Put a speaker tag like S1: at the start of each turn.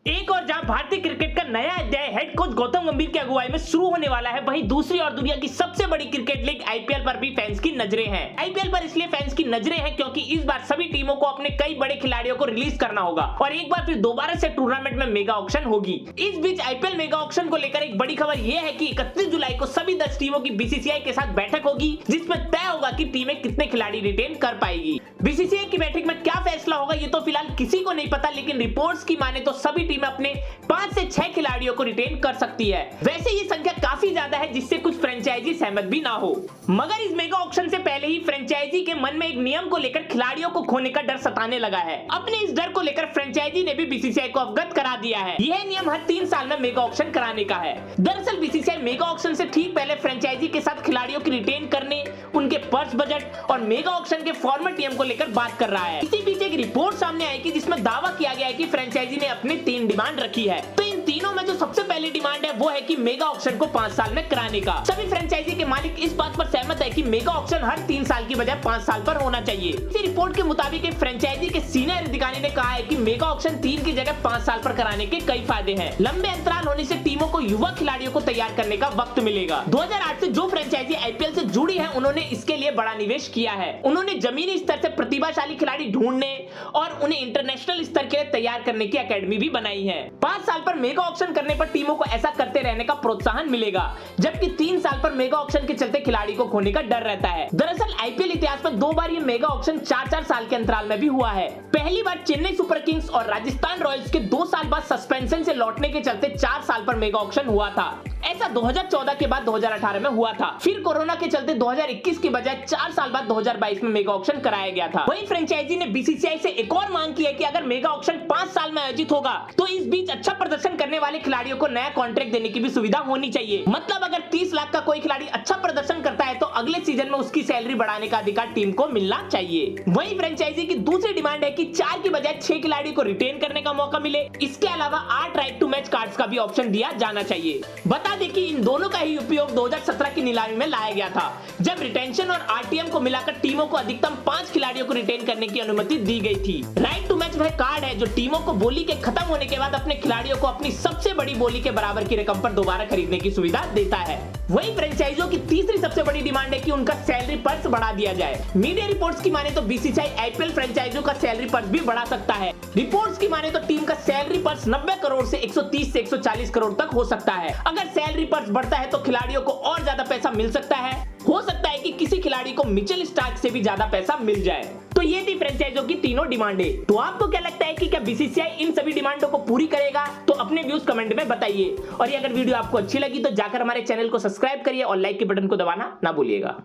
S1: एक और जहां भारतीय क्रिकेट का नया अध्याय हेड कोच गौतम गंभीर की अगुवाई में शुरू होने वाला है, वहीं दूसरी और दुनिया की सबसे बड़ी क्रिकेट लीग आईपीएल पर भी फैंस की नजरें हैं। आईपीएल पर इसलिए फैंस की नजरें हैं क्योंकि इस बार सभी टीमों को अपने कई बड़े खिलाड़ियों को रिलीज करना होगा और एक बार फिर दोबारा से टूर्नामेंट में मेगा ऑक्शन होगी। इस बीच आईपीएल मेगा ऑक्शन को लेकर एक बड़ी खबर यह है कि 31 जुलाई को सभी 10 टीमों की बीसीसीआई के साथ बैठक होगी, जिसमें तय होगा कि टीमें कितने खिलाड़ी रिटेन कर पाएगी। बीसीसीआई की बैठक में क्या फैसला होगा ये तो फिलहाल किसी को नहीं पता, लेकिन रिपोर्ट्स की माने तो सभी टीमें अपने 5 से 6 खिलाड़ियों को रिटेन कर सकती है। वैसे ये संख्या काफी ज्यादा है, जिससे कुछ फ्रेंचाइजी सहमत भी ना हो। मगर इस मेगा ऑक्शन से पहले ही फ्रेंचाइजी के मन में एक नियम को लेकर खिलाड़ियों को खोने का डर सताने लगा है। अपने इस डर को लेकर फ्रेंचाइजी ने भी बीसीसीआई को अवगत करा दिया है। यह नियम हर 3 साल में मेगा ऑक्शन कराने का है। दरअसल बीसीसीआई मेगा ऑक्शन से ठीक पहले फ्रेंचाइजी के साथ खिलाड़ियों की रिटेन करने, उनके पर्स बजट और मेगा ऑक्शन के फॉर्मेट नियम को लेकर बात कर रहा है। इसी बीच एक रिपोर्ट सामने आई कि जिसमें दावा किया गया है कि फ्रेंचाइजी ने अपनी 3 डिमांड रखी है। तो इन तीनों में जो सबसे पहली डिमांड है वो है कि मेगा ऑक्शन को 5 साल में कराने का। सभी फ्रेंचाइजी के मालिक इस बात पर सहमत है कि मेगा ऑक्शन हर 3 साल की बजाय 5 साल पर होना चाहिए। इसी रिपोर्ट के मुताबिक एक फ्रेंचाइजी के सीनियर अधिकारी ने कहा है कि मेगा ऑक्शन 3 की जगह 5 साल पर कराने के कई फायदे हैं। लंबे अंतराल होने से टीमों को युवा खिलाड़ियों को तैयार करने का वक्त मिलेगा। 2008 से जो फ्रेंचाइजी आईपीएल से जुड़ी है, उन्होंने इसके लिए बड़ा निवेश किया है। उन्होंने जमीनी स्तर से प्रतिभाशाली खिलाड़ी ढूंढने और उन्हें इंटरनेशनल स्तर के लिए तैयार करने की एकेडमी भी बनाई है। 5 साल पर मेगा ऑक्शन करने पर टीमों को ऐसा करते रहने का प्रोत्साहन मिलेगा, जबकि 3 साल पर मेगा ऑक्शन के चलते खिलाड़ी को खोने का डर रहता है। दरअसल आईपीएल इतिहास में 2 बार ये मेगा ऑक्शन 4-4 साल के अंतराल में भी हुआ है। पहली बार चेन्नई सुपर किंग्स और राजस्थान रॉयल्स के 2 साल बाद सस्पेंशन से लौटने के चलते 4 साल पर मेगा ऑक्शन हुआ था। ऐसा 2014 के बाद 2018 में हुआ था। फिर कोरोना के चलते 2021 की बजाय 4 साल बाद 2022 में मेगा ऑक्शन कराया गया था। वहीं फ्रेंचाइजी ने बीसीसीआई से एक और मांग की है कि अगर मेगा ऑक्शन 5 साल में आयोजित होगा तो इस बीच अच्छा प्रदर्शन करने वाले खिलाड़ियों को नया कॉन्ट्रैक्ट देने की भी सुविधा होनी चाहिए। मतलब अगर 30 लाख का कोई खिलाड़ी अच्छा प्रदर्शन करता है तो अगले सीजन में उसकी सैलरी बढ़ाने का अधिकार टीम को मिलना चाहिए। वहीं फ्रेंचाइजी की दूसरी डिमांड है कि 4 की बजाय 6 खिलाड़ी को रिटेन करने का मौका मिले। इसके अलावा 8 राइट टू मैच कार्ड्स का भी ऑप्शन दिया जाना चाहिए। बता दें कि इन दोनों का ही उपयोग 2017 की नीलामी में लाया गया था, जब रिटेंशन और आरटीएम को मिलाकर टीमों को अधिकतम 5 खिलाड़ियों को रिटेन करने की अनुमति दी गई थी। राइट टू मैच वह कार्ड है जो टीमों को बोली के खत्म होने के बाद अपने खिलाड़ियों को अपनी सबसे बड़ी बोली के बराबर की रकम पर दोबारा खरीदने की सुविधा देता है। वही फ्रेंचाइजों की तीसरी सबसे बड़ी डिमांड है कि उनका सैलरी पर्स बढ़ा दिया जाए। मीडिया रिपोर्ट्स की माने तो बीसीसीआई आईपीएल फ्रेंचाइजों का सैलरी पर्स भी बढ़ा सकता है। रिपोर्ट्स की माने तो टीम का सैलरी पर्स 90 करोड़ से 130 से 140 करोड़ तक हो सकता है। अगर सैलरी पर्स बढ़ता है तो खिलाड़ियों को और ज्यादा पैसा मिल सकता है। हो सकता है कि किसी खिलाड़ी को मिचेल स्टार्क से भी ज्यादा पैसा मिल जाए। तो ये थी फ्रेंचाइजों की तीनों डिमांडें। तो आपको क्या लगता है कि क्या बीसीसीआई इन सभी डिमांडों को पूरी करेगा? तो अपने व्यूज कमेंट में बताइए। और ये अगर वीडियो आपको अच्छी लगी तो जाकर हमारे चैनल को सब्सक्राइब करिए और लाइक के बटन को दबाना ना भूलिएगा।